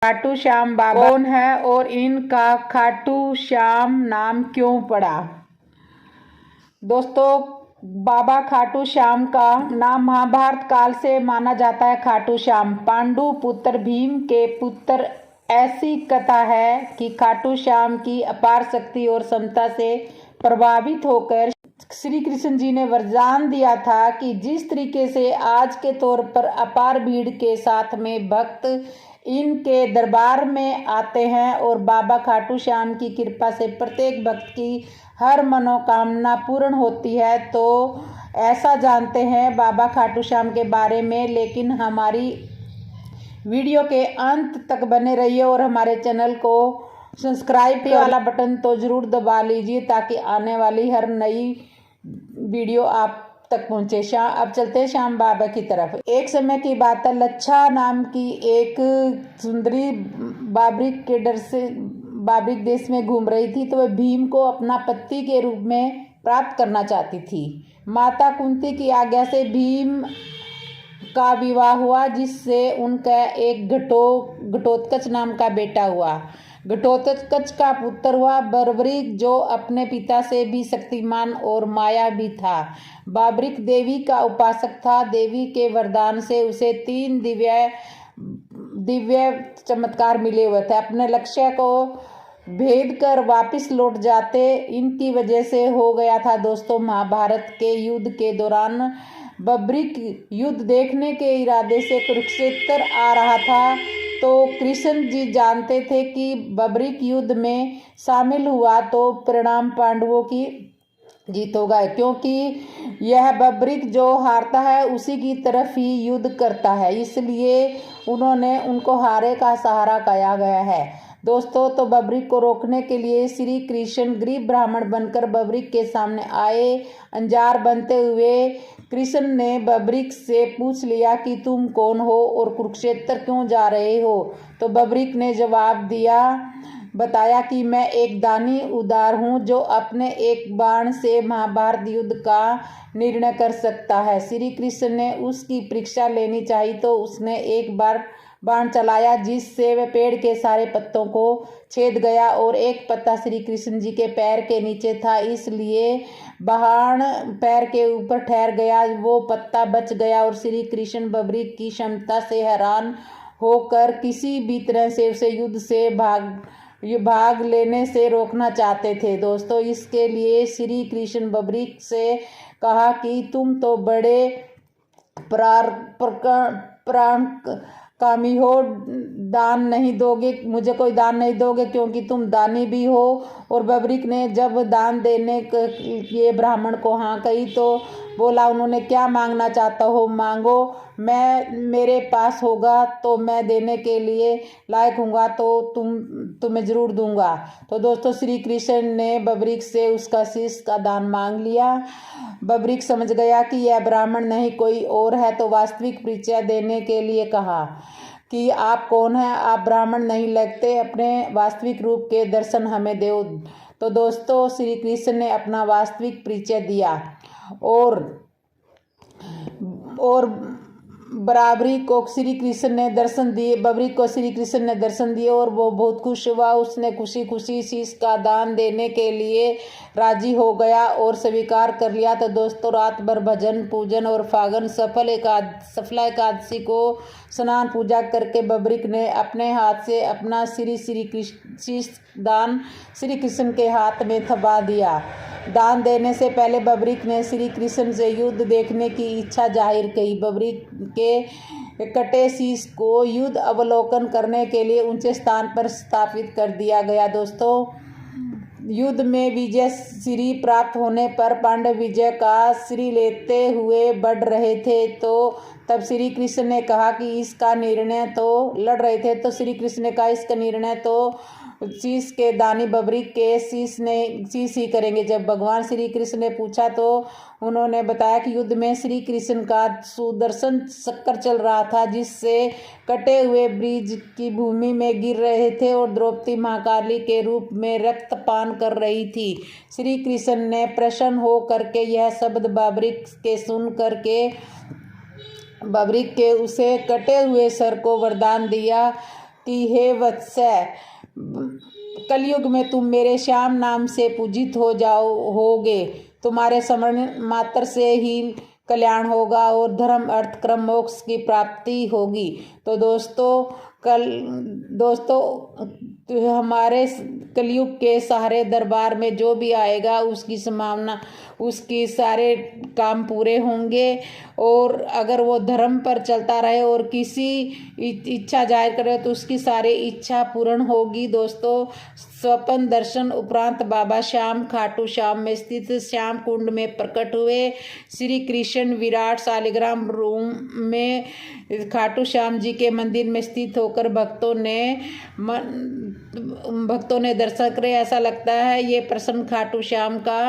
खाटू श्याम बाबा कौन है और इनका खाटू श्याम नाम क्यों पड़ा। दोस्तों, बाबा खाटू श्याम का नाम महाभारत काल से माना जाता है। खाटू श्याम पांडु पुत्र भीम के पुत्र। ऐसी कथा है कि खाटू श्याम की अपार शक्ति और क्षमता से प्रभावित होकर श्री कृष्ण जी ने वरदान दिया था कि जिस तरीके से आज के तौर पर अपार भीड़ के साथ में भक्त इनके दरबार में आते हैं और बाबा खाटू श्याम की कृपा से प्रत्येक भक्त की हर मनोकामना पूर्ण होती है, तो ऐसा जानते हैं बाबा खाटू श्याम के बारे में। लेकिन हमारी वीडियो के अंत तक बने रहिए और हमारे चैनल को सब्सक्राइब वाला बटन तो ज़रूर दबा लीजिए ताकि आने वाली हर नई वीडियो आप तक पहुँचे। अब चलते हैं श्याम बाबा की तरफ। एक समय की बात है, लच्छा नाम की एक सुंदरी बाबरिक देश में घूम रही थी, तो वह भीम को अपना पति के रूप में प्राप्त करना चाहती थी। माता कुंती की आज्ञा से भीम का विवाह हुआ, जिससे उनका एक घटोत्कच नाम का बेटा हुआ। घटोत्कच का पुत्र हुआ बर्बरिक, जो अपने पिता से भी शक्तिमान और माया भी था। बाबरिक देवी का उपासक था। देवी के वरदान से उसे 3 दिव्य चमत्कार मिले हुए थे। अपने लक्ष्य को भेद कर वापिस लौट जाते इनकी वजह से हो गया था। दोस्तों, महाभारत के युद्ध के दौरान बब्रिक युद्ध देखने के इरादे से कुरुक्षेत्र आ रहा था, तो कृष्ण जी जानते थे कि बब्रिक युद्ध में शामिल हुआ तो परिणाम पांडवों की जीत होगा, क्योंकि यह बब्रिक जो हारता है उसी की तरफ ही युद्ध करता है, इसलिए उनको हारे का सहारा कहा गया है। दोस्तों, तो बब्रिक को रोकने के लिए श्री कृष्ण गरीब ब्राह्मण बनकर बब्रिक के सामने आए। अंजार बनते हुए कृष्ण ने बब्रिक से पूछ लिया कि तुम कौन हो और कुरुक्षेत्र क्यों जा रहे हो। तो बब्रिक ने जवाब बताया कि मैं एक दानी उदार हूँ जो अपने एक बाण से महाभारत युद्ध का निर्णय कर सकता है। श्री कृष्ण ने उसकी परीक्षा लेनी चाहिए, तो उसने एक बार बाण चलाया, जिससे वह पेड़ के सारे पत्तों को छेद गया और एक पत्ता श्री कृष्ण जी के पैर के नीचे था, इसलिए बाण पैर के ऊपर ठहर गया। वो पत्ता बच गया और श्री कृष्ण बब्रिक की क्षमता से हैरान होकर किसी भी तरह से उसे युद्ध से भाग लेने से रोकना चाहते थे। दोस्तों, इसके लिए श्री कृष्ण बब्रिक से कहा कि तुम तो बड़े प्राण कामी हो, दान नहीं दोगे, मुझे कोई दान नहीं दोगे क्योंकि तुम दानी भी हो। और बब्रिक ने जब दान देने के लिए ब्राह्मण को हाँ कही, तो बोला उन्होंने क्या मांगना चाहता हो मांगो, मेरे पास होगा तो मैं देने के लिए लायक हूँगा तो तुम्हें ज़रूर दूंगा। तो दोस्तों, श्री कृष्ण ने बब्रिक से उसका शीश का दान मांग लिया। बब्रिक समझ गया कि यह ब्राह्मण नहीं कोई और है, तो वास्तविक परिचय देने के लिए कहा कि आप कौन हैं, आप ब्राह्मण नहीं लगते, अपने वास्तविक रूप के दर्शन हमें दो। तो दोस्तों, श्री कृष्ण ने अपना वास्तविक परिचय दिया और बब्रिक को श्री कृष्ण ने दर्शन दिए और वो बहुत खुश हुआ। उसने खुशी खुशी शीश का दान देने के लिए राजी हो गया और स्वीकार कर लिया। तो दोस्तों, रात भर भजन पूजन और फागन सफला एकादशी को स्नान पूजा करके बब्रिक ने अपने हाथ से अपना शीश दान श्री कृष्ण के हाथ में थमा दिया। दान देने से पहले बब्रिक ने श्री कृष्ण से युद्ध देखने की इच्छा जाहिर की। बब्रिक के कटे शीश को युद्ध अवलोकन करने के लिए ऊंचे स्थान पर स्थापित कर दिया गया। दोस्तों, युद्ध में विजय श्री प्राप्त होने पर पांडव विजय का श्री लेते हुए बढ़ रहे थे, तो तब श्री कृष्ण ने कहा कि इसका निर्णय तो लड़ रहे थे, तो श्री कृष्ण ने कहा इसका निर्णय तो शीश के दानी बब्रिक के शीश ही करेंगे। जब भगवान श्री कृष्ण ने पूछा तो उन्होंने बताया कि युद्ध में श्री कृष्ण का सुदर्शन चक्र चल रहा था, जिससे कटे हुए ब्रिज की भूमि में गिर रहे थे और द्रौपदी महाकाली के रूप में रक्तपान कर रही थी। श्री कृष्ण ने प्रसन्न हो करके यह शब्द बब्रिक के सुन करके बब्रिक के उसे कटे हुए सर को वरदान दिया कि हे वत्स, कलयुग में तुम मेरे श्याम नाम से पूजित होगे। तुम्हारे स्मरण मात्र से ही कल्याण होगा और धर्म अर्थ क्रम मोक्ष की प्राप्ति होगी। तो दोस्तों हमारे कलयुग के सहारे दरबार में जो भी आएगा उसकी संभावना, उसकी सारे काम पूरे होंगे। और अगर वो धर्म पर चलता रहे और किसी इच्छा जाहिर करे तो उसकी सारी इच्छा पूर्ण होगी। दोस्तों स्वप्न दर्शन उपरांत बाबा श्याम खाटू श्याम में स्थित श्याम कुंड में प्रकट हुए। श्री कृष्ण विराट शालिग्राम रूम में खाटू श्याम जी के मंदिर में स्थित होकर भक्तों ने दर्शन करे। ऐसा लगता है ये प्रसन्न खाटू श्याम का।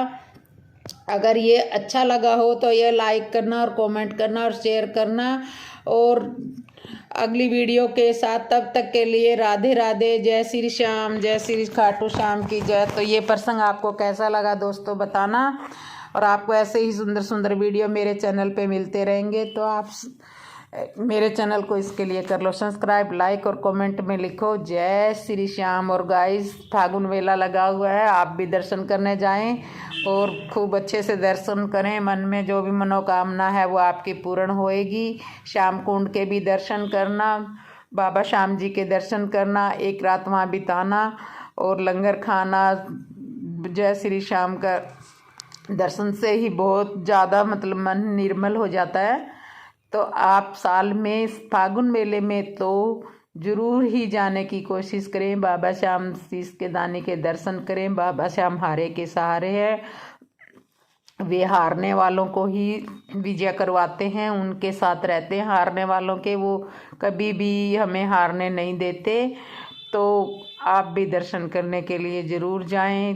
अगर ये अच्छा लगा हो तो ये लाइक करना और कमेंट करना और शेयर करना। और अगली वीडियो के साथ, तब तक के लिए राधे राधे। जय श्री श्याम, जय श्री खाटू श्याम की जय। तो ये प्रसंग आपको कैसा लगा दोस्तों बताना। और आपको ऐसे ही सुंदर सुंदर वीडियो मेरे चैनल पे मिलते रहेंगे। तो आप मेरे चैनल को इसके लिए कर लो सब्सक्राइब, लाइक और कमेंट में लिखो जय श्री श्याम। और गाइस फागुन मेला लगा हुआ है, आप भी दर्शन करने जाएं और खूब अच्छे से दर्शन करें। मन में जो भी मनोकामना है वो आपकी पूर्ण होएगी। श्याम कुंड के भी दर्शन करना, बाबा श्याम जी के दर्शन करना, एक रात वहाँ बिताना और लंगर खाना। जय श्री श्याम का दर्शन से ही बहुत ज़्यादा मतलब मन निर्मल हो जाता है। तो आप साल में फागुन मेले में तो ज़रूर ही जाने की कोशिश करें। बाबा श्याम शीश के दाने के दर्शन करें। बाबा श्याम हारे के सहारे हैं, वे हारने वालों को ही विजय करवाते हैं, उनके साथ रहते हैं हारने वालों के, वो कभी भी हमें हारने नहीं देते। तो आप भी दर्शन करने के लिए ज़रूर जाएं।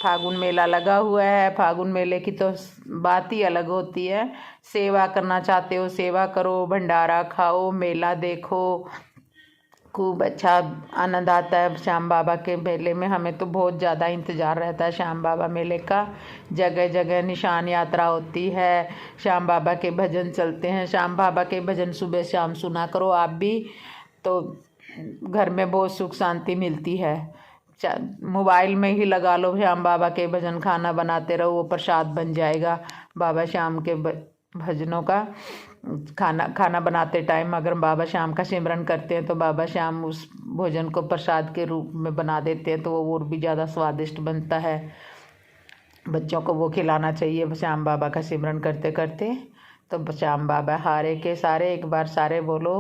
फागुन मेला लगा हुआ है, फागुन मेले की तो बात ही अलग होती है। सेवा करना चाहते हो सेवा करो, भंडारा खाओ, मेला देखो, खूब अच्छा आनंद आता है। श्याम बाबा के मेले में हमें तो बहुत ज़्यादा इंतज़ार रहता है श्याम बाबा मेले का। जगह जगह निशान यात्रा होती है, श्याम बाबा के भजन चलते हैं। श्याम बाबा के भजन सुबह शाम सुना करो आप भी, तो घर में बहुत सुख शांति मिलती है। मोबाइल में ही लगा लो श्याम बाबा के भजन, खाना बनाते रहो, वो प्रसाद बन जाएगा बाबा श्याम के भजनों का। खाना बनाते टाइम अगर बाबा श्याम का सिमरन करते हैं तो बाबा श्याम उस भोजन को प्रसाद के रूप में बना देते हैं, तो वो और भी ज़्यादा स्वादिष्ट बनता है। बच्चों को वो खिलाना चाहिए श्याम बाबा का सिमरन करते करते। तो श्याम बाबा हारे के सारे, एक बार सारे बोलो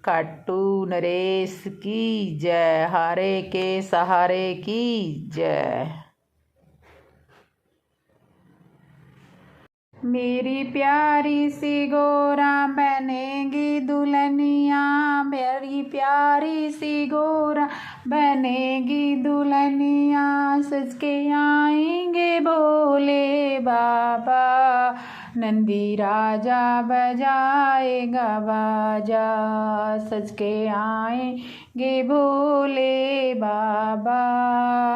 खाटू नरेश की जय, हारे के सहारे की जय। मेरी प्यारी सी गोरा बनेगी दुल्हनिया, मेरी प्यारी सी गोरा बनेगी दुल्हनिया। सज के आएंगे भोले बाबा, नंदी राजा बजाएगा बाजा। सज के आएंगे भोले बाबा,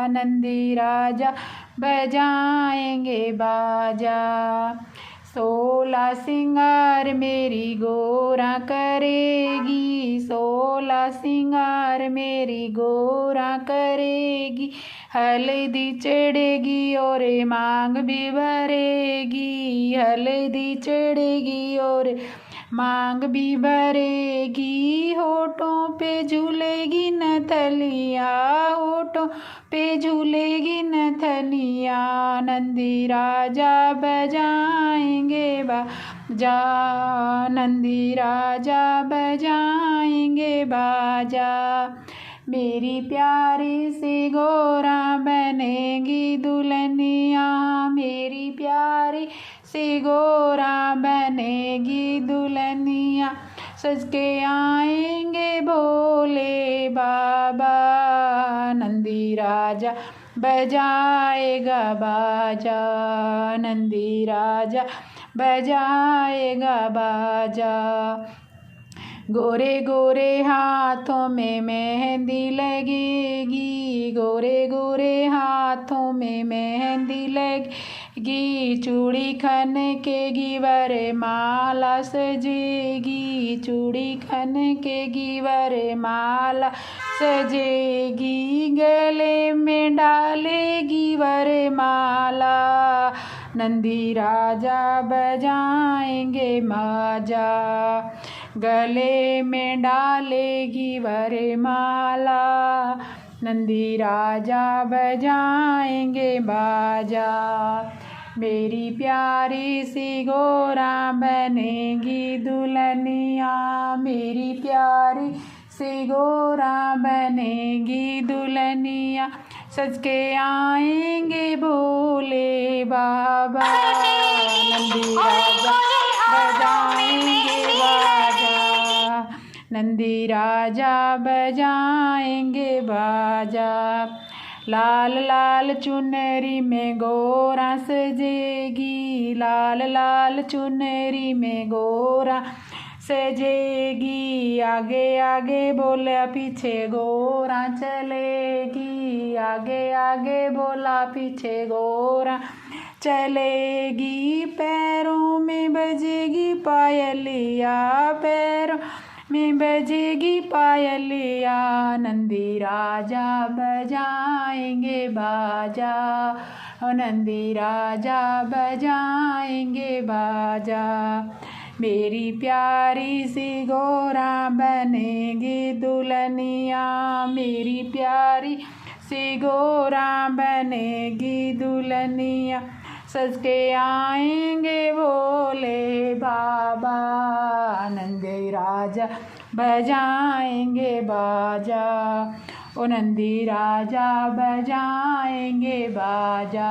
नंदी राजा बजाएंगे बाजा। 16 सिंगार मेरी गोरा करेगी, 16 सिंगार मेरी गोरा करेगी। हल्दी चढ़ेगी और मांग भी भरेगी, हल्दी चढ़ेगी और मांग भी भरेगी। होठों पे झूलेगी नथलिया, होठों पे झूलेगी नथलिया। नंदी राजा बजाएंगे बाजा, नंदी राजा बजाएंगे बाजा। मेरी प्यारी सी गोरा बनेगी दुल्हनिया, मेरी प्यारी सी गोरा बनेगी दुल्हनिया। सज के आएंगे भोले बाबा, नंदी राजा बजाएगा बाजा, नंदी राजा बजाएगा बाजा। गोरे गोरे हाथों में मेहंदी लगेगी, गोरे गोरे हाथों में मेहंदी लगेगी। चूड़ी खनकेगी वरमाला सजेगी, चूड़ी खनकेगी वरमाला सजेगी, गले में डालेगी वरमाला, नंदी राजा बजाएंगे माजा, गले में डालेगी वरमाला, नंदी राजा बजाएंगे बाजा, मेरी प्यारी सी गोरा बनेगी दुल्हनिया, मेरी प्यारी सी गोरा बनेगी दुल्हनिया, सज के आएंगे भोले बाबा, नंदी राजा बजाएंगे बाजा, नंदी राजा बजाएंगे बाजा, लाल लाल चुनरी में गोरा सजेगी, लाल लाल चुनरी में गोरा सजेगी, आगे आगे बोला पीछे गोरा चलेगी, आगे आगे बोला पीछे गोरा चलेगी, पैरों में बजेगी पायलिया, पैरों में बजेगी पायलिया, नंदी राजा बजाएंगे बाजा, नंदी राजा बजाएंगे बाजा, मेरी प्यारी सी गोरा बनेगी दुल्हनिया, मेरी प्यारी सी गोरा बनेगी दुल्हनिया, सज के आएंगे भोले बाबा, नंदी राजा बजाएंगे बाजा, ओ नंदी राजा बजाएंगे बाजा।